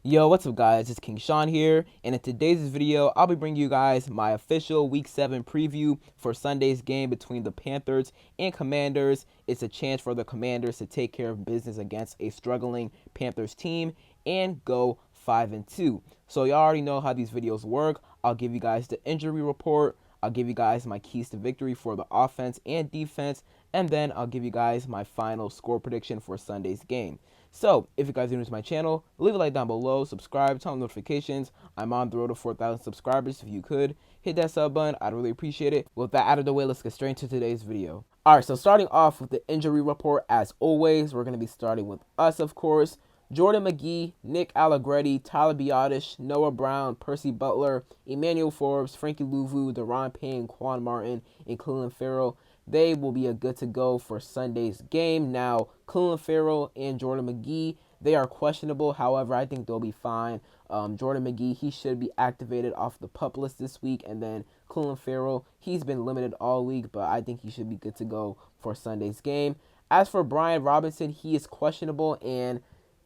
Yo, what's up guys, it's King Sean here, and in today's video, I'll be bringing you guys my official Week 7 preview for Sunday's game between the Panthers and Commanders. It's a chance for the Commanders to take care of business against a struggling Panthers team and go 5-2. So y'all already know how these videos work. I'll give you guys the injury report, I'll give you guys my keys to victory for the offense and defense, and then I'll give you guys my final score prediction for Sunday's game. So, if you guys are new to my channel, leave a like down below, subscribe, turn on notifications. I'm on the road to 4,000 subscribers. If you could, hit that sub button. I'd really appreciate it. With that out of the way, let's get straight into today's video. Alright, so starting off with the injury report, as always, we're going to be starting with us, of course. Jordan McGee, Nick Allegretti, Tyler Biotish, Noah Brown, Percy Butler, Emmanuel Forbes, Frankie Louvu, Deron Payne, Quan Martin, and Clelin Ferrell. They will be a good to go for Sunday's game. Now, Clelin Ferrell and Jordan McGee, they are questionable. However, I think they'll be fine. Jordan McGee, he should be activated off the PUP list this week. And then Clelin Ferrell, he's been limited all week, but I think he should be good to go for Sunday's game. As for Brian Robinson, he is questionable, and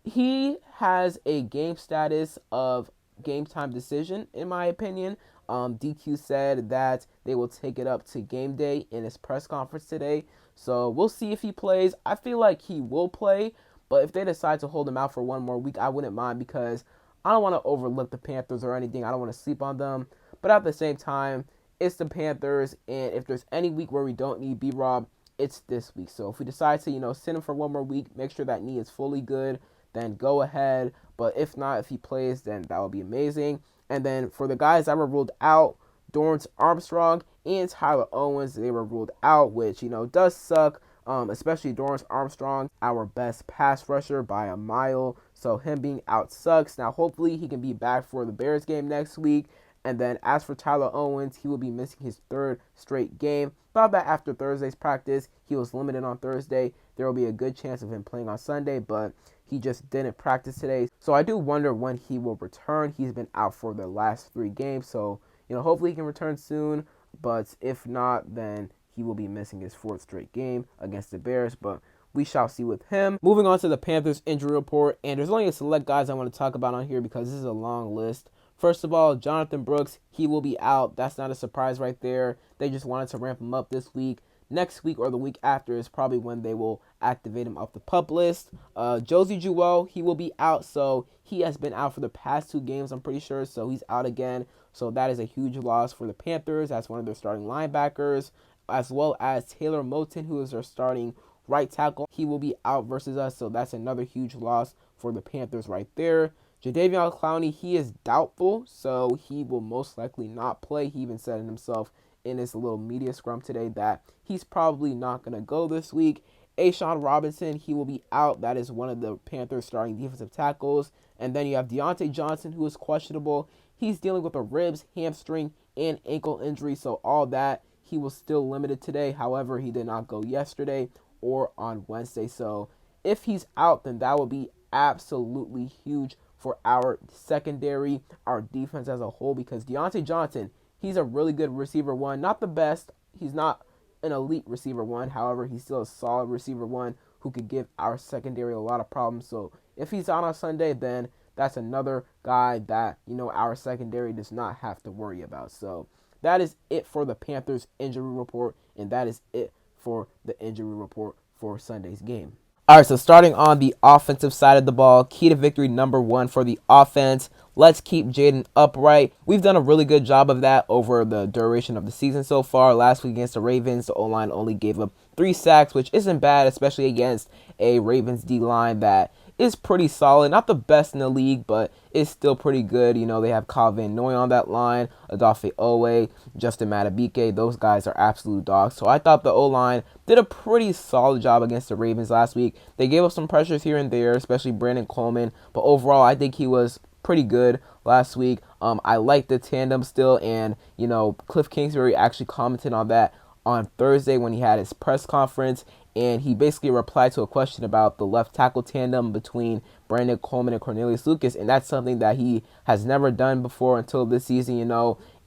he has a game status of game time decision, in my opinion. DQ said that they will take it up to game day in his press conference today. So we'll see if he plays. I feel like he will play, but if they decide to hold him out for one more week, I wouldn't mind, because I don't want to overlook the Panthers or anything. I don't want to sleep on them. But at the same time, it's the Panthers, and if there's any week where we don't need B-Rob, it's this week. So if we decide to, send him for one more week, make sure that knee is fully good, then go ahead. But if not, if he plays, then that would be amazing. And then for the guys that were ruled out, Dorrance Armstrong and Tyler Owens, they were ruled out, which, does suck. Especially Dorrance Armstrong, our best pass rusher by a mile. So him being out sucks. Now, hopefully he can be back for the Bears game next week. And then as for Tyler Owens, he will be missing his third straight game. Thought that after Thursday's practice, he was limited on Thursday. There will be a good chance of him playing on Sunday, but he just didn't practice today. So I do wonder when he will return. He's been out for the last 3 games. So, hopefully he can return soon. But if not, then he will be missing his 4th straight game against the Bears. But we shall see with him. Moving on to the Panthers injury report. And there's only a select guys I want to talk about on here because this is a long list. First of all, Jonathan Brooks, he will be out. That's not a surprise right there. They just wanted to ramp him up this week. Next week or the week after is probably when they will activate him off the PUP list. Josie Jewell, he will be out. So he has been out for the past 2 games, I'm pretty sure. So he's out again. So that is a huge loss for the Panthers. That's one of their starting linebackers. As well as Taylor Moton, who is their starting right tackle. He will be out versus us. So that's another huge loss for the Panthers right there. Jadeveon Clowney, he is doubtful, so he will most likely not play. He even said it himself in his little media scrum today that he's probably not going to go this week. A'Shawn Robinson, he will be out. That is one of the Panthers starting defensive tackles. And then you have Deontay Johnson, who is questionable. He's dealing with a ribs, hamstring, and ankle injury, so all that. He was still limited today. However, he did not go yesterday or on Wednesday. So if he's out, then that will be absolutely huge for our secondary, our defense as a whole, because Deontay Johnson, he's a really good receiver one. Not the best. He's not an elite receiver one. However, he's still a solid receiver one who could give our secondary a lot of problems. So if he's out on Sunday, then that's another guy that, our secondary does not have to worry about. So that is it for the Panthers injury report, and that is it for the injury report for Sunday's game. All right, so starting on the offensive side of the ball, key to victory number 1 for the offense. Let's keep Jaden upright. We've done a really good job of that over the duration of the season so far. Last week against the Ravens, the O-line only gave up 3 sacks, which isn't bad, especially against a Ravens D-line that is pretty solid. Not the best in the league, but it's still pretty good. They have Kyle Van Noy on that line, Odafe Owe, Justin Matabike. Those guys are absolute dogs. So I thought the O-line did a pretty solid job against the Ravens last week. They gave us some pressures here and there, especially Brandon Coleman. But overall, I think he was pretty good last week. I like the tandem still, and Cliff Kingsbury actually commented on that on Thursday when he had his press conference, and he basically replied to a question about the left tackle tandem between Brandon Coleman and Cornelius Lucas, and that's something that he has never done before until this season,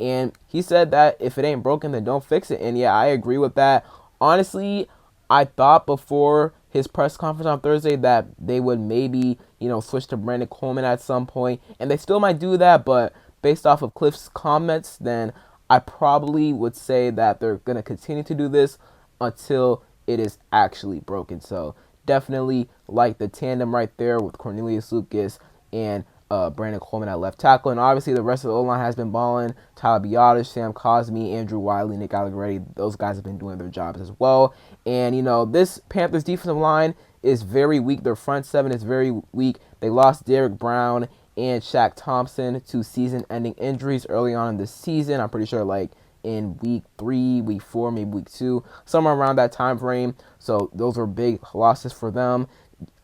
and he said that if it ain't broken, then don't fix it. And yeah, I agree with that. Honestly, I thought before his press conference on Thursday that they would maybe, switch to Brandon Coleman at some point, and they still might do that, but based off of Cliff's comments, then I probably would say that they're going to continue to do this until it is actually broken. So definitely like the tandem right there with Cornelius Lucas and Brandon Coleman at left tackle. And obviously the rest of the O-line has been balling. Tyler Biadasz, Sam Cosmi, Andrew Wiley, Nick Allegretti, those guys have been doing their jobs as well. And, this Panthers defensive line is very weak. Their front seven is very weak. They lost Derek Brown and Shaq Thompson to season-ending injuries early on in the season. I'm pretty sure in week 3, week 4, maybe week 2, somewhere around that time frame. So those were big losses for them.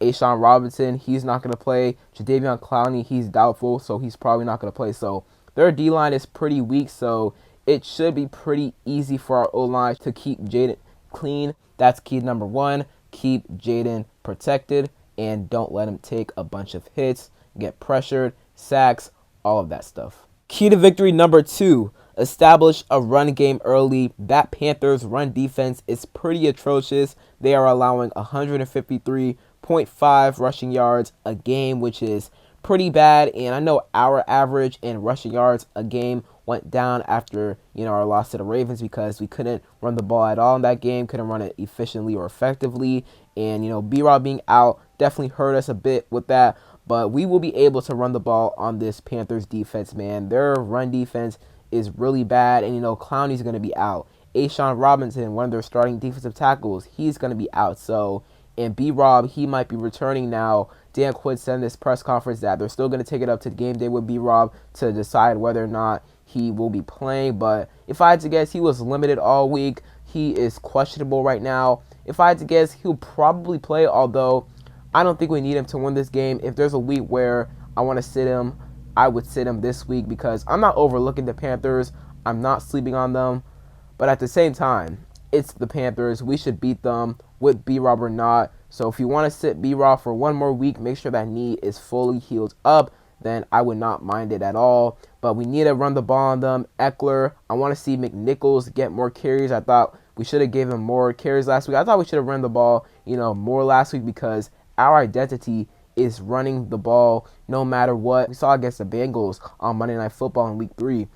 A'Shawn Robinson, he's not going to play. Jadeveon Clowney, he's doubtful, so he's probably not going to play. So their D-line is pretty weak, so it should be pretty easy for our O-line to keep Jaden clean. That's key number 1. Keep Jaden protected and don't let him take a bunch of hits, get pressured, sacks, all of that stuff. Key to victory number 2, establish a run game early. That Panthers run defense is pretty atrocious. They are allowing 153.5 rushing yards a game, which is pretty bad. And I know our average in rushing yards a game went down after, our loss to the Ravens because we couldn't run the ball at all in that game, couldn't run it efficiently or effectively. And, B-Rob being out definitely hurt us a bit with that. But we will be able to run the ball on this Panthers defense, man. Their run defense is really bad. And, Clowney's going to be out. A'Shawn Robinson, one of their starting defensive tackles, he's going to be out. So, and B-Rob, he might be returning now. Dan Quinn said in this press conference that they're still going to take it up to the game day with B-Rob to decide whether or not he will be playing. But if I had to guess, he was limited all week. He is questionable right now. If I had to guess, he'll probably play, although I don't think we need him to win this game. If there's a week where I want to sit him, I would sit him this week because I'm not overlooking the Panthers. I'm not sleeping on them. But at the same time, it's the Panthers. We should beat them with B-Rob or not. So if you want to sit B-Rob for one more week, make sure that knee is fully healed up, then I would not mind it at all. But we need to run the ball on them. Eckler, I want to see McNichols get more carries. I thought we should have given him more carries last week. I thought we should have run the ball, more last week because our identity is running the ball no matter what. We saw against the Bengals on Monday Night Football in week 3.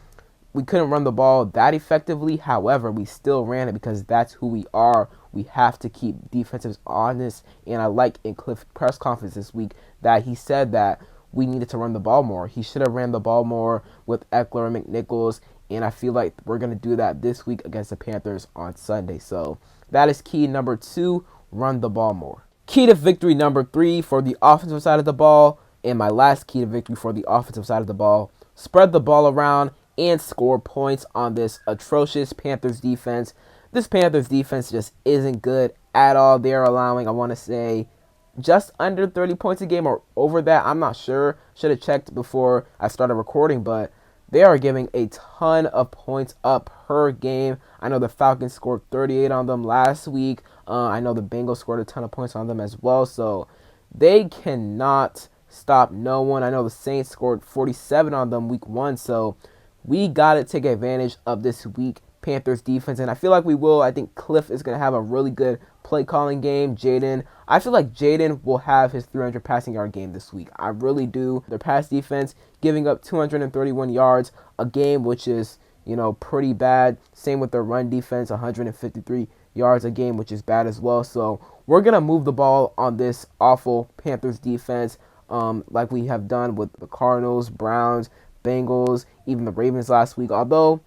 We couldn't run the ball that effectively. However, we still ran it because that's who we are. We have to keep defensives honest. And I like in Cliff's press conference this week that he said that we needed to run the ball more. He should have ran the ball more with Eckler and McNichols. And I feel like we're going to do that this week against the Panthers on Sunday. So that is key number 2, run the ball more. Key to victory number 3 for the offensive side of the ball, and my last key to victory for the offensive side of the ball, spread the ball around and score points on this atrocious Panthers defense. This Panthers defense just isn't good at all. They're allowing, I want to say, just under 30 points a game or over that. I'm not sure. Should have checked before I started recording, but they are giving a ton of points up per game. I know the Falcons scored 38 on them last week. I know the Bengals scored a ton of points on them as well. So they cannot stop no one. I know the Saints scored 47 on them week 1. So we got to take advantage of this weak Panthers defense. And I feel like we will. I think Cliff is going to have a really good play calling game. I feel like Jaden will have his 300 passing yard game this week. I really do. Their pass defense giving up 231 yards a game, which is, pretty bad. Same with their run defense, 153 yards a game, which is bad as well. So we're going to move the ball on this awful Panthers defense like we have done with the Cardinals, Browns, Bengals, even the Ravens last week, although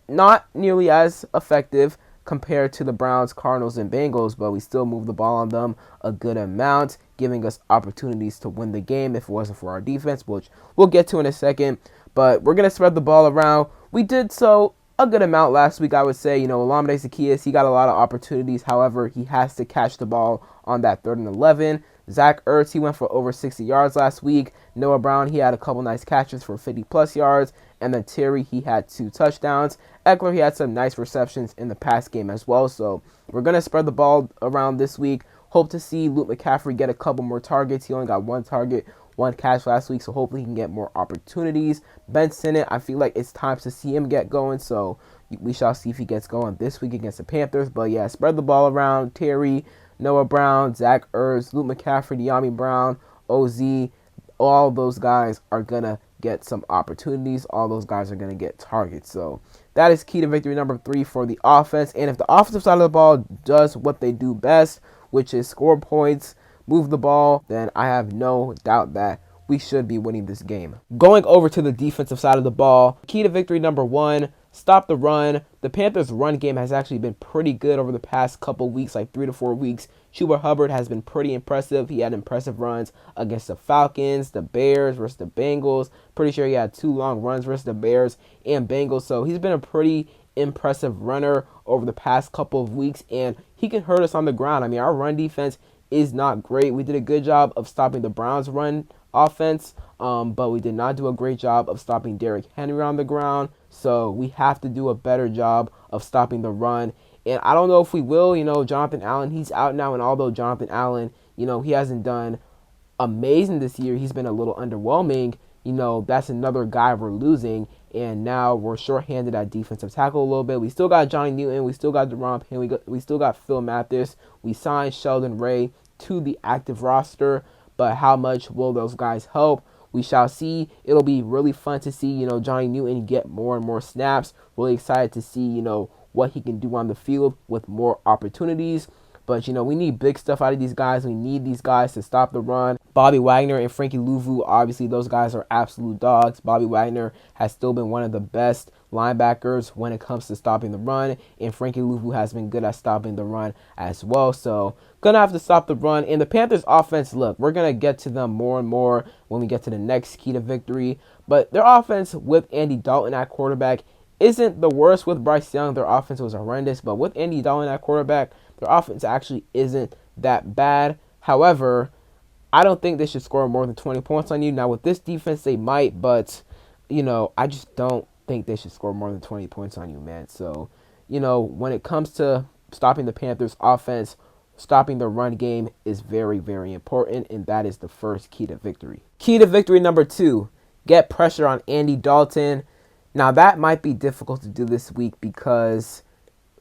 not nearly as effective compared to the Browns, Cardinals, and Bengals, but we still move the ball on them a good amount, giving us opportunities to win the game if it wasn't for our defense, which we'll get to in a second. But we're going to spread the ball around. We did so a good amount last week, I would say. Olamide Zaccheaus, he got a lot of opportunities. However, he has to catch the ball on that 3rd and 11. Zach Ertz, he went for over 60 yards last week. Noah Brown, he had a couple nice catches for 50-plus yards. And then Terry, he had 2 touchdowns. Eckler, he had some nice receptions in the pass game as well. So we're going to spread the ball around this week. Hope to see Luke McCaffrey get a couple more targets. He only got 1 target, 1 catch last week, so hopefully he can get more opportunities. Ben Sinnott, I feel like it's time to see him get going, so we shall see if he gets going this week against the Panthers. But yeah, spread the ball around. Terry, Noah Brown, Zach Ertz, Luke McCaffrey, De'Ami Brown, OZ, all those guys are going to get some opportunities. All those guys are going to get targets. So that is key to victory number 3 for the offense. And if the offensive side of the ball does what they do best, which is score points, move the ball, then I have no doubt that we should be winning this game. Going over to the defensive side of the ball, key to victory number 1, stop the run. The Panthers' run game has actually been pretty good over the past couple weeks, like 3 to 4 weeks. Chuba Hubbard has been pretty impressive. He had impressive runs against the Falcons, the Bears versus the Bengals. Pretty sure he had 2 long runs versus the Bears and Bengals. So he's been a pretty impressive runner over the past couple of weeks, and he can hurt us on the ground. I mean, our run defense is not great. We did a good job of stopping the Browns' run offense, but we did not do a great job of stopping Derrick Henry on the ground. So we have to do a better job of stopping the run. And I don't know if we will. Jonathan Allen, he's out now, and although Jonathan Allen, he hasn't done amazing this year, he's been a little underwhelming. That's another guy we're losing, and now we're shorthanded at defensive tackle a little bit. We still got Johnny Newton, we still got Deron Payne, we still got Phil Mathis. We signed Sheldon Ray to the active roster, but how much will those guys help? We shall see. It'll be really fun to see, Johnny Newton get more and more snaps. Really excited to see, what he can do on the field with more opportunities. But, we need big stuff out of these guys. We need these guys to stop the run. Bobby Wagner and Frankie Louvu, obviously, those guys are absolute dogs. Bobby Wagner has still been one of the best linebackers when it comes to stopping the run, and Frankie Louvu has been good at stopping the run as well. So, gonna have to stop the run. And the Panthers offense, look, we're gonna get to them more and more when we get to the next key to victory. But their offense with Andy Dalton at quarterback isn't the worst. With Bryce Young, their offense was horrendous, but with Andy Dalton at quarterback, their offense actually isn't that bad. However, I don't think they should score more than 20 points on you. Now, with this defense, they might, but, I just don't think they should score more than 20 points on you, man. So, when it comes to stopping the Panthers offense, stopping the run game is very, very important, and that is the first key to victory. Key to victory number 2, get pressure on Andy Dalton. Now, that might be difficult to do this week because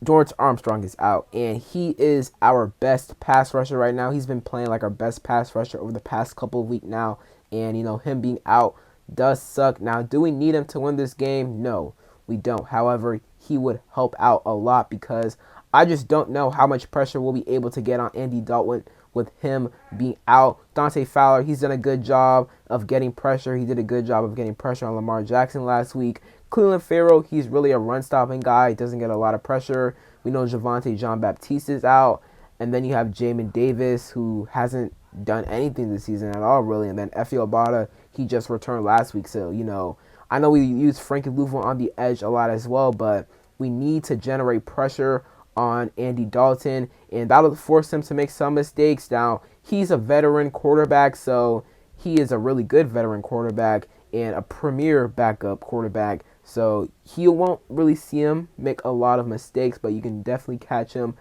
Dorrance Armstrong is out, and he is our best pass rusher right now. He's been playing like our best pass rusher over the past couple of weeks now, and, him being out does suck. Now, do we need him to win this game? No, we don't. However, he would help out a lot because I just don't know how much pressure we'll be able to get on Andy Dalton with him being out. Dante Fowler, he's done a good job of getting pressure. He did a good job of getting pressure on Lamar Jackson last week. Cleveland Farrell, he's really a run-stopping guy. He doesn't get a lot of pressure. We know Javonte Jean-Baptiste is out. And then you have Jamin Davis, who hasn't done anything this season at all, really. And then Efe Obada, he just returned last week. So, I know we use Frankie Louvu on the edge a lot as well, but we need to generate pressure on Andy Dalton, and that'll force him to make some mistakes. Now, he's a veteran quarterback, so he is a really good veteran quarterback and a premier backup quarterback. So you won't really see him make a lot of mistakes, but you can definitely catch him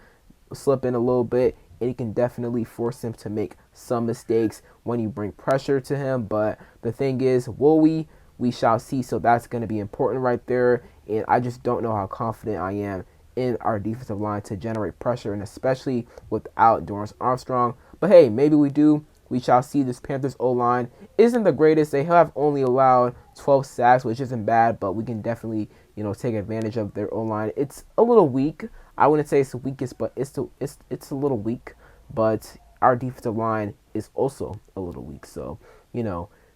slipping a little bit, and you can definitely force him to make some mistakes when you bring pressure to him. But the thing is, will we? We shall see. So that's going to be important right there, and I just don't know how confident I am in our defensive line to generate pressure, and especially without Dorrance Armstrong. But hey, maybe we do. We shall see. This Panthers O-line isn't the greatest. They have only allowed 12 sacks, which isn't bad, but we can definitely, take advantage of their O-line. It's a little weak. I wouldn't say it's the weakest, but it's a little weak. But our defensive line is also a little weak. So,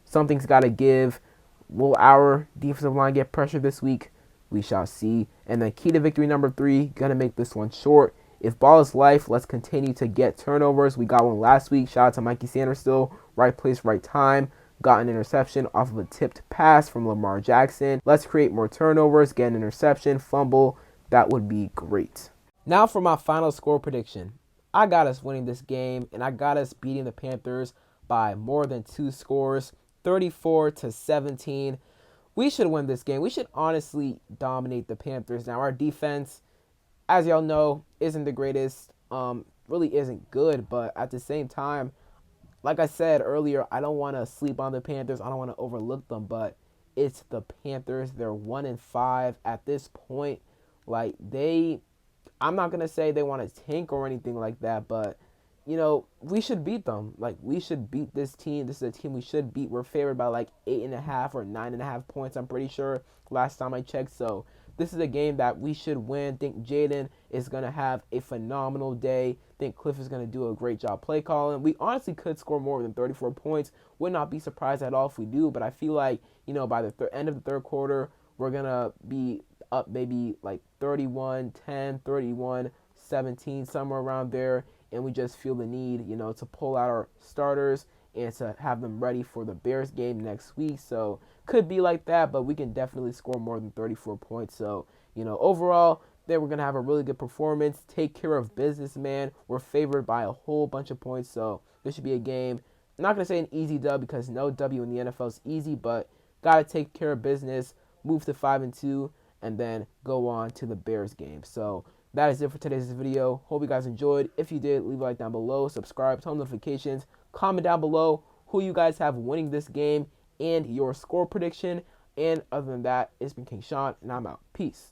something's got to give. Will our defensive line get pressure this week? We shall see. And then key to victory number 3, gonna make this one short. If ball is life, let's continue to get turnovers. We got one last week. Shout out to Mikey Sanders still. Right place, right time. Got an interception off of a tipped pass from Lamar Jackson. Let's create more turnovers, get an interception, fumble. That would be great. Now for my final score prediction. I got us winning this game, and I got us beating the Panthers by more than 2 scores, 34-17. We should win this game. We should honestly dominate the Panthers. Now, our defense, as y'all know, isn't the greatest. Really isn't good. But at the same time, like I said earlier, I don't want to sleep on the Panthers. I don't want to overlook them. But it's the Panthers. They're 1-5 at this point. I'm not going to say they want to tank or anything like that. But, we should beat them. Like, we should beat this team. This is a team we should beat. We're favored by like 8.5 or 9.5 points, I'm pretty sure, last time I checked. So this is a game that we should win. I think Jaden is going to have a phenomenal day. I think Cliff is going to do a great job play calling. We honestly could score more than 34 points. Would not be surprised at all if we do, but I feel like, by the end of the third quarter, we're going to be up maybe like 31-10, 31-17, somewhere around there, and we just feel the need, to pull out our starters and to have them ready for the Bears game next week. So could be like that, but we can definitely score more than 34 points. So, overall, then we're going to have a really good performance. Take care of business, man. We're favored by a whole bunch of points, so this should be a game. I'm not going to say an easy dub because no W in the NFL is easy, but got to take care of business, move to 5-2, and then go on to the Bears game. So that is it for today's video. Hope you guys enjoyed. If you did, leave a like down below, subscribe, turn on notifications, comment down below who you guys have winning this game and your score prediction. And other than that, it's been King Sean, and I'm out. Peace.